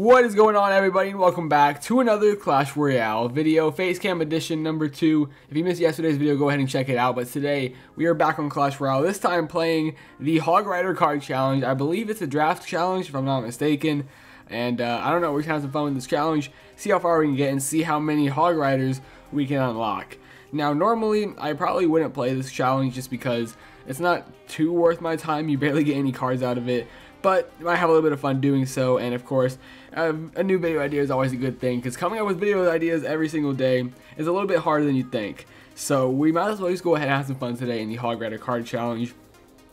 What is going on, everybody, and welcome back to another Clash Royale video, Facecam edition number 2. If you missed yesterday's video, go ahead and check it out. But today, we are back on Clash Royale, this time playing the HOGRIDER card challenge. I believe it's a draft challenge, if I'm not mistaken. And I don't know, we're going to have some fun with this challenge, see how far we can get, and see how many HOGRIDERs we can unlock. Now, normally, I probably wouldn't play this challenge just because it's not too worth my time. You barely get any cards out of it. But I have a little bit of fun doing so, and of course, a new video idea is always a good thing, because coming up with video ideas every single day is a little bit harder than you think. So we might as well just go ahead and have some fun today in the HOGRIDER card challenge.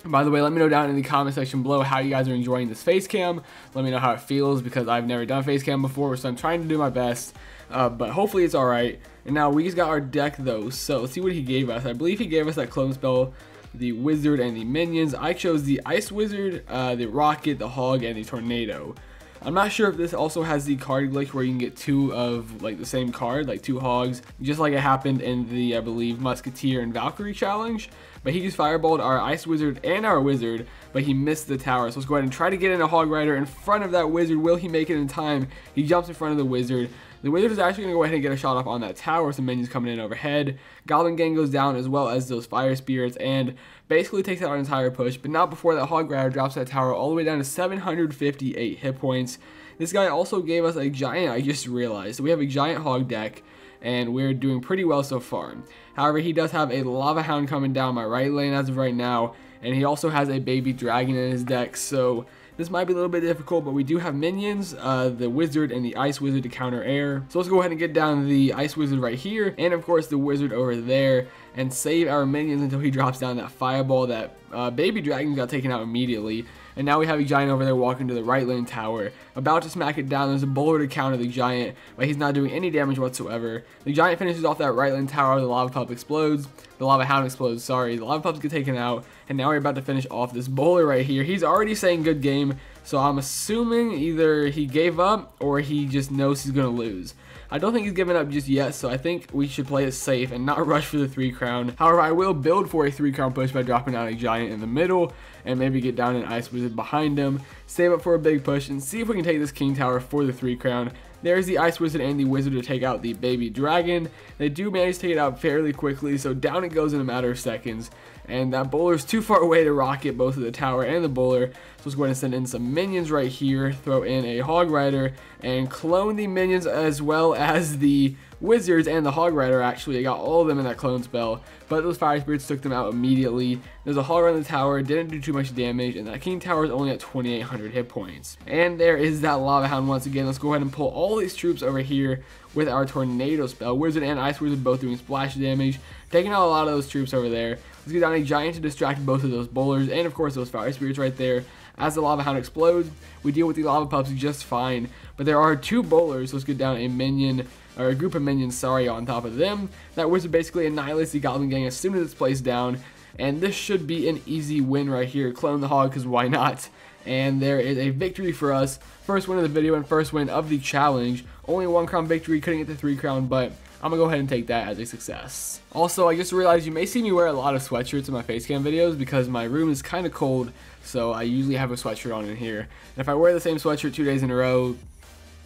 By the way, let me know down in the comment section below how you guys are enjoying this face cam. Let me know how it feels, because I've never done face cam before, so I'm trying to do my best. But hopefully it's alright. And now we just got our deck though, so let's see what he gave us. I believe he gave us that clone spell, the wizard, and the minions. I chose the ice wizard, the rocket, the hog, and the tornado. I'm not sure if this also has the card glitch where you can get two of like the same card, like two hogs, just like it happened in the, I believe, musketeer and valkyrie challenge. But he just fireballed our ice wizard and our wizard, but he missed the tower. So let's go ahead and try to get in a HOGRIDER in front of that wizard. Will he make it in time? He jumps in front of the wizard. The wizard is actually going to go ahead and get a shot off on that tower. Some minions coming in overhead. Goblin gang goes down, as well as those fire spirits, and basically takes out our entire push, but not before that HOGRIDER drops that tower all the way down to 758 hit points. This guy also gave us a giant, I just realized. So we have a giant hog deck, and we're doing pretty well so far. However, he does have a lava hound coming down my right lane as of right now, and he also has a baby dragon in his deck, so this might be a little bit difficult, but we do have minions, the wizard and the ice wizard to counter air. So let's go ahead and get down the ice wizard right here, and of course the wizard over there, and save our minions until he drops down that fireball. That baby dragon got taken out immediately. And now we have a giant over there walking to the right lane tower, about to smack it down. There's a bowler to counter the giant, but he's not doing any damage whatsoever. The giant finishes off that right lane tower. The lava pup explodes. The lava hound explodes, sorry. The lava pups get taken out, and now we're about to finish off this bowler right here. He's already saying good game, so I'm assuming either he gave up or he just knows he's going to lose. I don't think he's given up just yet, so I think we should play it safe and not rush for the 3 crown. However, I will build for a 3 crown push by dropping down a giant in the middle and maybe get down an ice wizard behind him, save up for a big push, and see if we can take this king tower for the 3 crown. There's the ice wizard and the wizard to take out the baby dragon. They do manage to take it out fairly quickly, so down it goes in a matter of seconds. And that bowler's too far away to rocket both of the tower and the bowler. So let's go ahead and send in some minions right here, throw in a HOGRIDER, and clone the minions as well as the wizards and the HOGRIDER. Actually, I got all of them in that clone spell, but those fire spirits took them out immediately. There's a hog on the tower, didn't do too much damage, and that king tower is only at 2,800 hit points. And there is that lava hound once again. Let's go ahead and pull all these troops over here with our tornado spell. Wizard and ice wizard both doing splash damage, taking out a lot of those troops over there. Let's get down a giant to distract both of those bowlers, and of course those fire spirits right there. As the lava hound explodes, we deal with the lava pups just fine, but there are 2 bowlers. Let's get down a minion, or a group of minions, sorry, on top of them. That wizard basically annihilates the goblin gang as soon as it's placed down, and this should be an easy win right here. Clone the hog, because why not? And there is a victory for us. First win of the video and first win of the challenge. Only 1 crown victory, couldn't get the 3 crown, but I'm gonna go ahead and take that as a success. Also, I just realized you may see me wear a lot of sweatshirts in my facecam videos because my room is kind of cold, so I usually have a sweatshirt on in here. And if I wear the same sweatshirt 2 days in a row,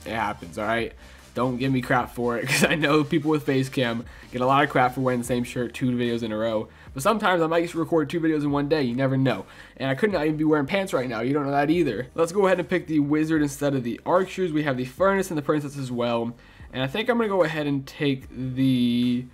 it happens, alright? Don't give me crap for it, because I know people with facecam get a lot of crap for wearing the same shirt 2 videos in a row. But sometimes I might just record 2 videos in one day, you never know. And I could not even be wearing pants right now, you don't know that either. Let's go ahead and pick the wizard instead of the archers. We have the furnace and the princess as well. And I think I'm going to go ahead and take the...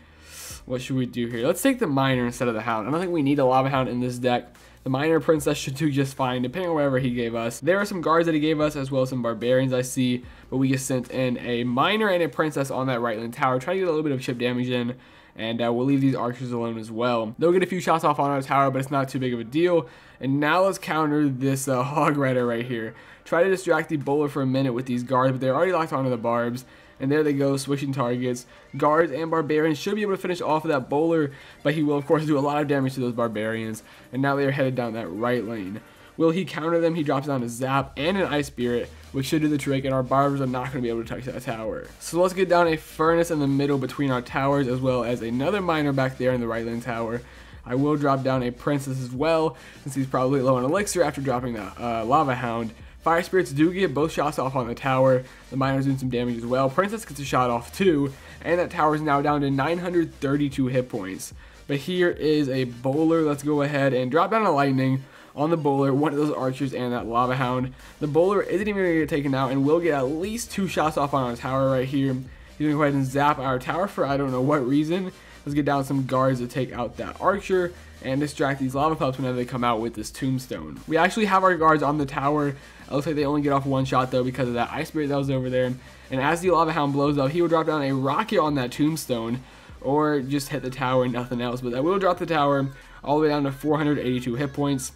what should we do here? Let's take the miner instead of the hound. I don't think we need a lava hound in this deck. The miner princess should do just fine, depending on whatever he gave us. There are some guards that he gave us, as well as some barbarians I see. But we just sent in a miner and a princess on that right lane tower. Try to get a little bit of chip damage in. And we'll leave these archers alone as well. They'll get a few shots off on our tower, but it's not too big of a deal. And now let's counter this HOGRIDER right here. Try to distract the bowler for a minute with these guards, but they're already locked onto the barbs. And there they go, switching targets. Guards and barbarians should be able to finish off of that bowler, but he will of course do a lot of damage to those barbarians. And now they are headed down that right lane. Will he counter them? He drops down a zap and an ice spirit, which should do the trick, and our barbers are not going to be able to touch that tower. So let's get down a furnace in the middle between our towers, as well as another miner back there in the right lane tower. I will drop down a princess as well, since he's probably low on elixir after dropping that lava hound. Fire Spirits do get both shots off on the tower. The Miner's doing some damage as well. Princess gets a shot off too, and that tower is now down to 932 hit points. But here is a bowler. Let's go ahead and drop down a lightning on the bowler, one of those archers, and that lava hound. The bowler isn't even going to get taken out and will get at least 2 shots off on our tower right here. He's going to go ahead and zap our tower for I don't know what reason. Let's get down some guards to take out that archer and distract these lava pups whenever they come out with this tombstone. We actually have our guards on the tower. It looks like they only get off 1 shot though because of that ice spirit that was over there. And as the lava hound blows up, he will drop down a rocket on that tombstone or just hit the tower and nothing else. But that will drop the tower all the way down to 482 hit points.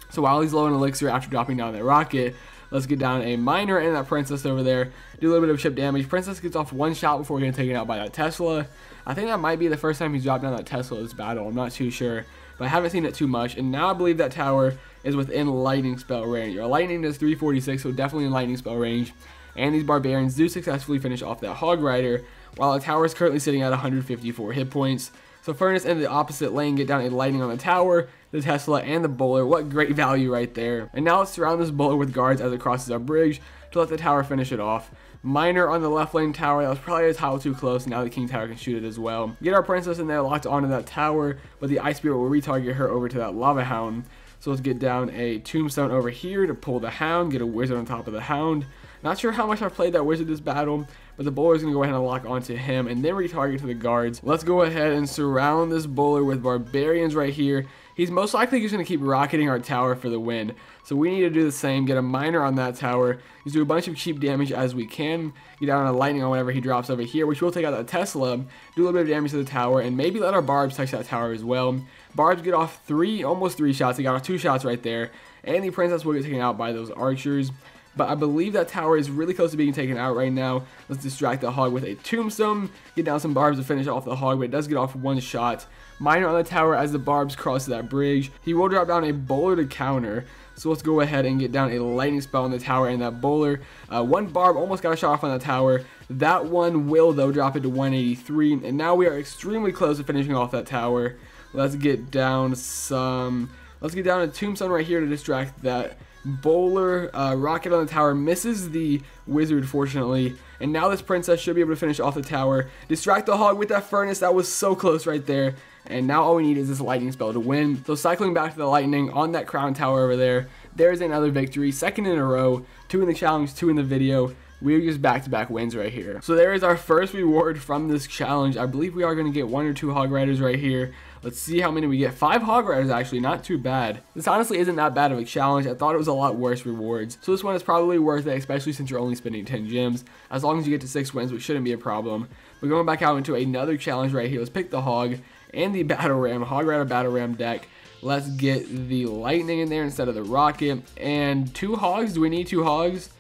So while he's low on elixir after dropping down that rocket, let's get down a miner and that princess over there. Do a little bit of chip damage. Princess gets off 1 shot before getting taken out by that Tesla. I think that might be the first time he's dropped down that Tesla this battle. I'm not too sure, but I haven't seen it too much. And now I believe that tower is within lightning spell range. Our lightning is 346, so definitely in lightning spell range. And these barbarians do successfully finish off that hog rider, while the tower is currently sitting at 154 hit points. So Furnace and the opposite lane get down a lightning on the tower, the Tesla, and the bowler. What great value right there. And now let's surround this bowler with guards as it crosses our bridge to let the tower finish it off. Miner on the left lane tower, that was probably a tile too close. Now the king tower can shoot it as well. Get our princess in there locked onto that tower, but the ice spirit will retarget her over to that lava hound. So let's get down a tombstone over here to pull the hound, get a wizard on top of the hound. Not sure how much I've played that wizard this battle, but the bowler is going to go ahead and lock onto him and then retarget to the guards. Let's go ahead and surround this bowler with barbarians right here. He's most likely just going to keep rocketing our tower for the win. So we need to do the same, get a miner on that tower, just do a bunch of cheap damage as we can, get down on a lightning on whenever he drops over here, which will take out that Tesla, do a little bit of damage to the tower, and maybe let our barbs touch that tower as well. Barbs get off almost 3 shots. They got off 2 shots right there, and the princess will get taken out by those archers. But I believe that tower is really close to being taken out right now. Let's distract the hog with a tombstone, get down some barbs to finish off the hog, but it does get off 1 shot. Miner on the tower as the barbs cross that bridge. He will drop down a bowler to counter. So let's go ahead and get down a lightning spell on the tower and that bowler. 1 barb almost got a shot off on the tower. That one will though drop it to 183. And now we are extremely close to finishing off that tower. Let's get down a tombstone right here to distract that bowler. Rocket on the tower misses the wizard fortunately, and now this princess should be able to finish off the tower. Distract the hog with that furnace. That was so close right there, and now all we need is this lightning spell to win. So cycling back to the lightning on that crown tower over there, there's another victory, 2nd in a row, 2 in the challenge, 2 in the video. We're just back-to-back wins right here. So there is our first reward from this challenge. I believe we are going to get 1 or 2 hog riders right here. Let's see how many we get. 5 hog riders actually, not too bad. This honestly isn't that bad of a challenge. I thought it was a lot worse rewards. So this one is probably worth it, especially since you're only spending 10 gems. As long as you get to 6 wins, which shouldn't be a problem. But going back out into another challenge right here. Let's pick the hog and the battle ram, hog rider battle ram deck. Let's get the lightning in there instead of the rocket. And 2 hogs. Do we need 2 hogs?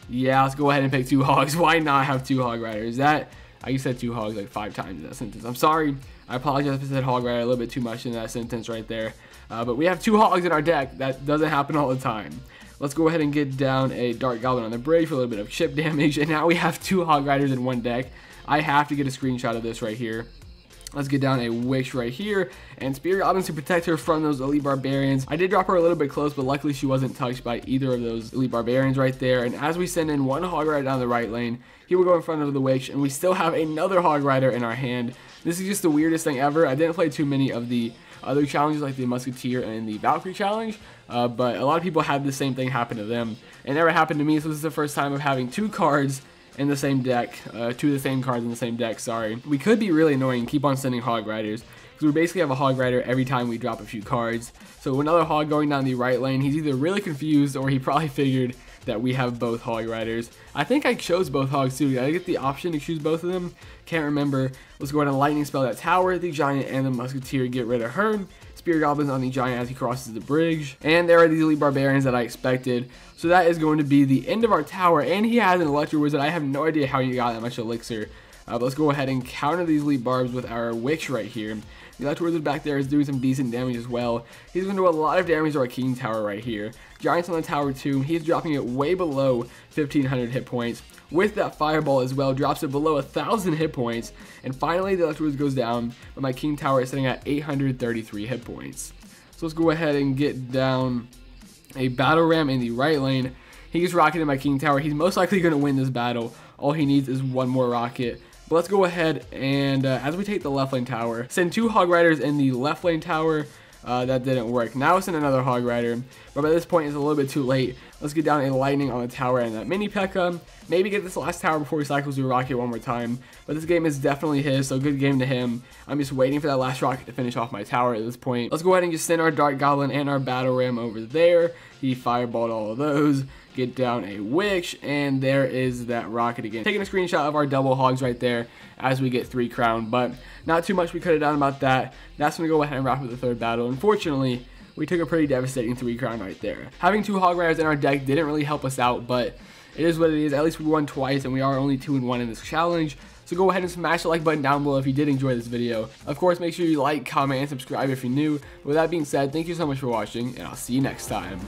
Yeah, let's go ahead and pick 2 hogs. Why not have 2 hog riders? I said 2 hogs like 5 times in that sentence. I'm sorry. I apologize if I said hog rider a little bit too much in that sentence right there. But we have 2 hogs in our deck. That doesn't happen all the time. Let's go ahead and get down a dark goblin on the bridge for a little bit of chip damage. And now we have 2 hog riders in 1 deck. I have to get a screenshot of this right here. Let's get down a witch right here and spirit goblins to protect her from those elite barbarians. I did drop her a little bit close, but luckily she wasn't touched by either of those elite barbarians right there. And as we send in 1 hog rider down the right lane, he will go in front of the witch, and we still have another hog rider in our hand. This is just the weirdest thing ever. I didn't play too many of the other challenges like the musketeer and the Valkyrie challenge, but a lot of people had the same thing happen to them. It never happened to me, so this is the first time of having 2 cards in the same deck, 2 of the same cards in the same deck, sorry. We could be really annoying and keep on sending hog riders, because we basically have a hog rider every time we drop a few cards. So another hog going down the right lane, he's either really confused or he probably figured that we have both hog riders. I think I chose both hogs too. Did I get the option to choose both of them? Can't remember. Let's go ahead and lightning spell that tower, the giant and the musketeer, get rid of her. Spirit goblins on the giant as he crosses the bridge. And there are these elite barbarians that I expected. So that is going to be the end of our tower. And he has an electro wizard. I have no idea how he got that much elixir. But let's go ahead and counter these elite barbs with our witch right here. The electro wizard back there is doing some decent damage as well. He's going to do a lot of damage to our king tower right here. Giants on the tower too. He's dropping it way below 1500 hit points. With that fireball as well, drops it below 1000 hit points. And finally the electro wizard goes down, but my king tower is sitting at 833 hit points. So let's go ahead and get down a battle ram in the right lane. He gets rocketed my king tower. He's most likely going to win this battle. All he needs is one more rocket. But let's go ahead and, as we take the left lane tower, send 2 Hog Riders in the left lane tower. That didn't work. Now send another Hog Rider, but by this point it's a little bit too late. Let's get down a lightning on the tower and that mini P.E.K.K.A. Maybe get this last tower before he cycles through rocket one more time. But this game is definitely his, so good game to him. I'm just waiting for that last rocket to finish off my tower at this point. Let's go ahead and just send our Dark Goblin and our Battle Ram over there. He fireballed all of those. Get down a Witch, and there is that rocket again. Taking a screenshot of our double hogs right there as we get 3 crown, but not too much we could have done about that. That's going to go ahead and wrap up the 3rd battle. Unfortunately, we took a pretty devastating 3 crown right there. Having 2 Hog Riders in our deck didn't really help us out, but it is what it is. At least we won twice, and we are only 2-1 in this challenge. So go ahead and smash the like button down below if you did enjoy this video. Of course, make sure you like, comment, and subscribe if you're new. With that being said, thank you so much for watching, and I'll see you next time.